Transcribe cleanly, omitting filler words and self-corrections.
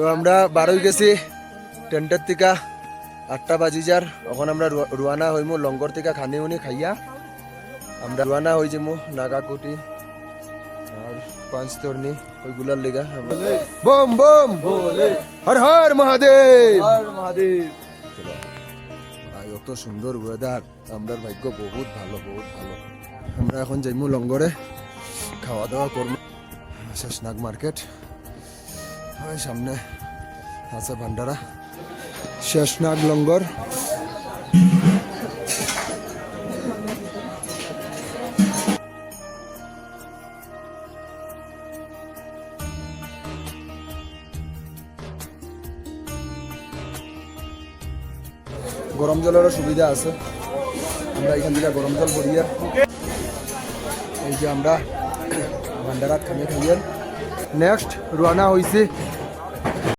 তো আমরা বারোই গেছি টেন্টের থেকে 8টা বাজি যার এখন আমরা রুয়ানা হইমু লঙ্গর থেকে খানি উনি খাইয়া আমরা রুয়ানা হয়ে যাবো নাগাকুটি আর পাঁচতরনি ওইগুলার লেগা বোম বোম হর হর মহাদেব চলো। অত সুন্দর ওয়েদার আমরা ভাগ্য বহুত ভালো বহুত ভালো। আমরা এখন যাইমু লঙ্গরে খাওয়া দাওয়া করবো শেষনাগ মার্কেট সামনে আছে ভান্ডারা শেষনাগ লঙ্গর। গরম জলেরও সুবিধা আছে, আমরা এখান থেকে গরম জল ভরিয়ে এই যে আমরা ভান্ডারাত খানে খাইয়ে নেক্সট রওনা হয়েছি